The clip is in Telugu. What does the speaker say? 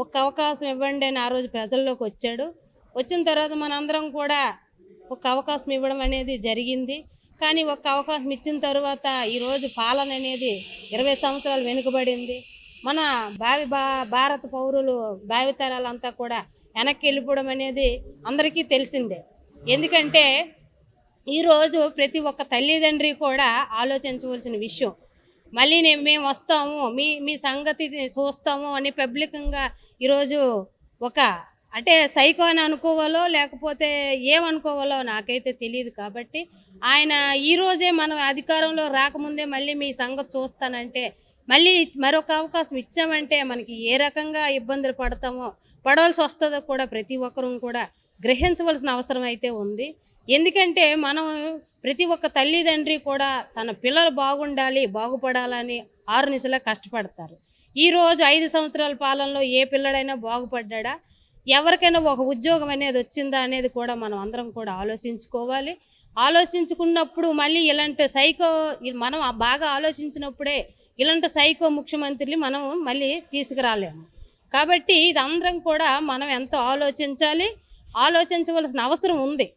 ఒక్క అవకాశం ఇవ్వండి అని ఆ రోజు ప్రజల్లోకి వచ్చాడు. వచ్చిన తర్వాత మనందరం కూడా ఒక అవకాశం ఇవ్వడం అనేది జరిగింది. కానీ ఒక్క అవకాశం ఇచ్చిన తరువాత ఈరోజు పాలన అనేది 20 సంవత్సరాలు వెనుకబడింది. మన భారత పౌరులు భావితరాలంతా కూడా వెనక్కి వెళ్ళిపోవడం అనేది అందరికీ తెలిసిందే. ఎందుకంటే ఈరోజు ప్రతి ఒక్క తల్లిదండ్రి కూడా ఆలోచించవలసిన విషయం. మళ్ళీ మేము వస్తాము, మీ మీ సంగతి చూస్తాము అని పబ్లికంగా ఈరోజు ఒక అంటే సైకో అని అనుకోవాలో లేకపోతే ఏమనుకోవాలో నాకైతే తెలియదు. కాబట్టి ఆయన ఈరోజే మనం అధికారంలో రాకముందే మళ్ళీ మీ సంగతి చూస్తానంటే, మళ్ళీ మరొక అవకాశం ఇచ్చామంటే మనకి ఏ రకంగా ఇబ్బందులు పడవలసి వస్తుందో కూడా ప్రతి ఒక్కరూ కూడా గ్రహించవలసిన అవసరం అయితే ఉంది. ఎందుకంటే మనం ప్రతి ఒక్క తల్లిదండ్రి కూడా తన పిల్లలు బాగుండాలి, బాగుపడాలని ఆరునిశలా కష్టపడతారు. ఈరోజు 5 సంవత్సరాల పాలనలో ఏ పిల్లడైనా బాగుపడ్డా? ఎవరికైనా ఒక ఉద్యోగం అనేది వచ్చిందా అనేది కూడా మనం అందరం కూడా ఆలోచించుకోవాలి. ఆలోచించుకున్నప్పుడు మళ్ళీ ఇలాంటి మనం బాగా ఆలోచించినప్పుడే ఇలాంటి సైకో ముఖ్యమంత్రులు మనం మళ్ళీ తీసుకురాలేము. కాబట్టి ఇది అందరం కూడా మనం ఎంతో ఆలోచించాలి, ఆలోచించవలసిన అవసరం ఉంది.